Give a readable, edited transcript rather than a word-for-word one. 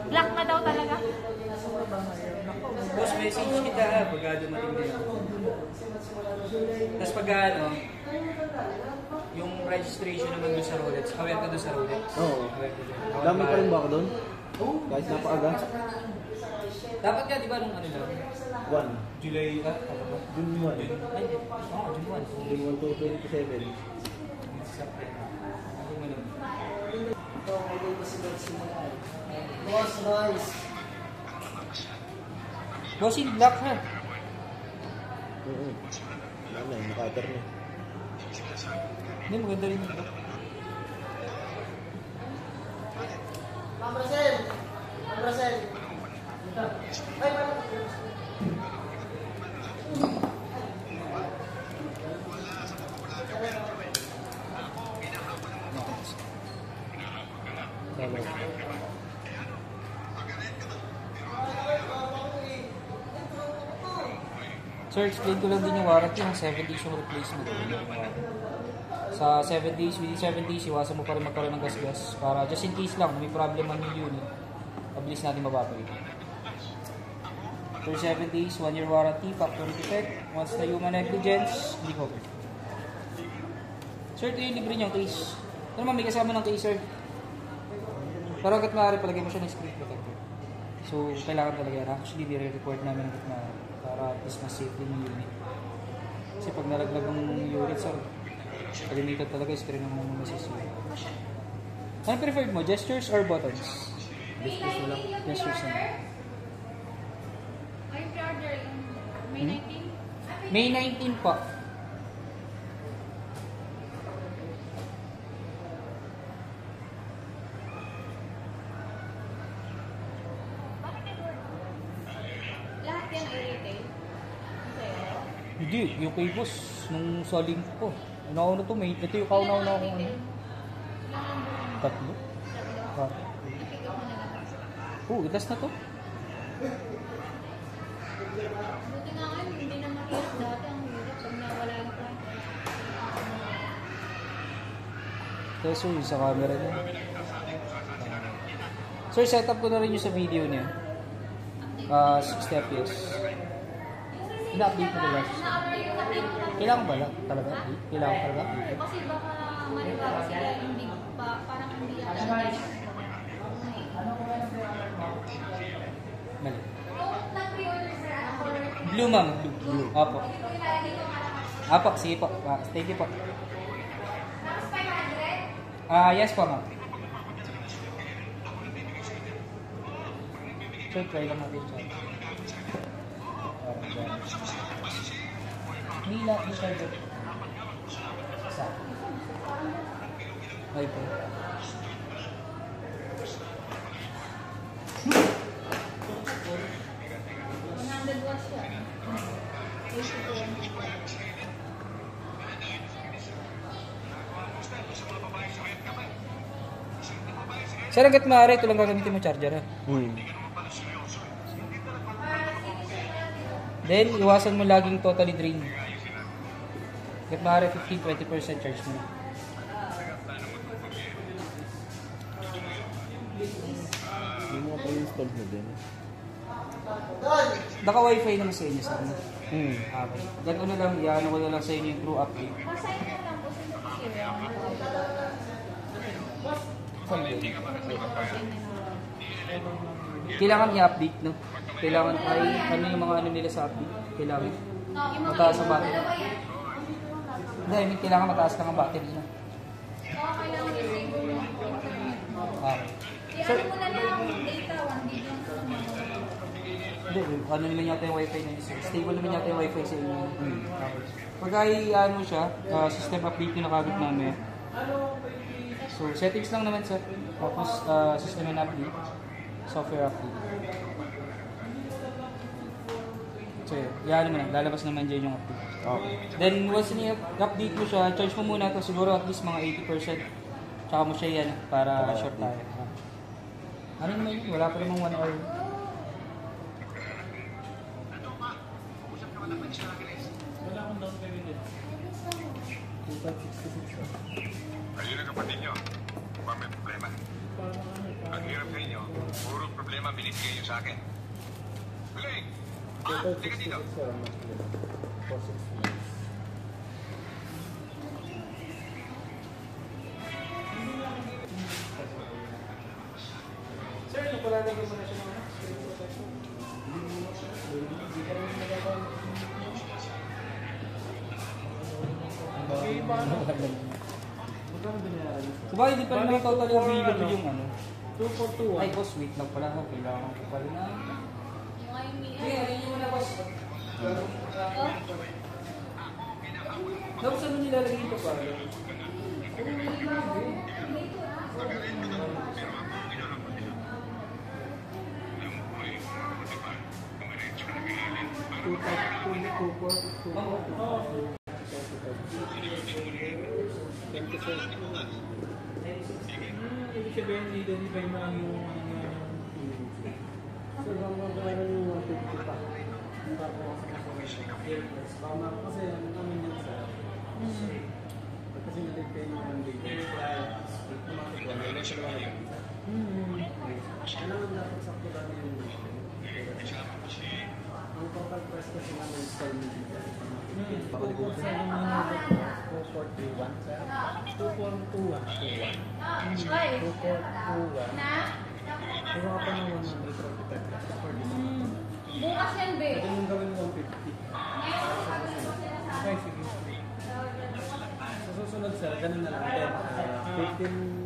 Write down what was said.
Black na daw talaga. Boss, message kita ha, pagka dumating na yun. Tapos pagka ano, yung registration naman doon sa Rolex, aware ka doon sa Rolex? Oo. Dami pa rin ba ako doon? Oo. Kahit napaaga? Dapat ka, di ba, nung ano lang? 1. July, June 1. June 1. June 1 to 27. Boss Royce. Bossing black ha? Oo. Wala na, naka-other na. Hindi, maganda rin yung black. Ma'am Rosel. Ma'am Rosel. Ay, parang. Sir, explain ko lang din yung warranty ng 7 days yung replacement. Sa 7 days, within 7 days, iwasan mo pa rin magkaroon ng gas-gas para just in case lang, may problem man yung unit, mabilis natin mababalik. For 7 days, 1 year warranty, factory defect. Once na human negligence, hindi covered. Sir, ito yung libre niyang case. Ito naman, may kasama ng case, sir. Pero hanggat maaari, palagay mo siya ng screen protector. So, kailangan talaga yan. Actually, nire-report namin hanggat maaari para at least mas safe din yung unit. Kasi pag nalaglag ng unit, sir, limited talaga yung screen ng mga masisira. Ano preferred mo? Gestures or buttons? Gestures na lang. Gestures na lang. Ay, pre-order yung May 19? May 19 pa. Lahat yan ay retail? Hindi, yung kay boss, nung sa link ko. Una-una to, may, ito yung kauna-una akong ano. Tatlo? Last na to. Buti nga ngayon, hindi na mahirap dati. Ang hirap pag nawala yung plan. Kaya sir, yung sa camera niya. Sir, setup ko na rin yung sa video niya. 60 FPS. Ina-update mo nila. Kailangan ba lang talaga? Kailangan talaga? Kasi baka maniwala sila hindi pa, parang hindi ako. Mali. Blue, ma'am. Blue. Apo. Apo, sige po. Thank you po. Yes po, ma'am. So, try lang natin siya. Nila, di charger. Isa. Ay po. Sir, hanggat maaari, ito lang gagamitin mo charger ha. Then, iwasan mo laging totally drain. Hanggat maaari, 15-20% charge mo na. Yung mga pre-installed mo din. Naka-wifi naman sa inyo, sir. Okay. Ganun na lang, iano ko na lang sa inyo yung true update. Masaya na lang po sa nakikira. Kailangan i-update, no? Kailangan ay, ano yung mga ano nila sa update? Kailangan mataas ang battery. Hindi, I mean, kailangan mataas lang ang battery na. Kailangan i-save mo. Okay. Sir, mo na lang data, 1 gig lang. Hindi, ano naman yata yung wifi na yun. Stable naman yata yung wifi sa inyo. Okay. Pag ay, ano siya, system update yung nakagod namin. So, settings lang naman, sir. Tapos, system and update. Software update. So, yan naman, lalabas naman dyan yung update. Okay. Then, once ni-update mo siya, charge mo muna ito siguro at least mga 80%. Tsaka mo siya yan para short tayo. Ano naman yun? Wala pa namang 1 hour. Wala akong down payment. 2,566. Ayun ang kapatid nyo. Ba may problema? Parang ano, binigay niyo sa akin. Galing! Total Teka dito. 66 sir. 460. Sir, napalalagay mo na siya ng screen protector. Okay, paano? Magkano binayaran? Sabay, hindi pa rin naman totally available yung ano. 2421. Ay, boss, wait lang pala. Kailangan ko pala na. Yung ay mi. Sige, ayun mo na, boss. Oh, Tapos ano nilalagay ito pa? Ibig sabihin, identify mo lang yung ano nga yung so, bang yung 150 pa. Yung tapos airless. Baka kasi ang amin yan sa kasi naligpay yung one day. Automatic one. Wala siya lang yan. Kailangan dapat sakto lang yung ang total price kasi namin installment dito. 2421. Ay, 2421. na? Pero ako ng 135 plus for this. Bukas yan, be. Pwede yung gawin 150. Okay, sige. Sa susunod sir, ganun na lang din. 15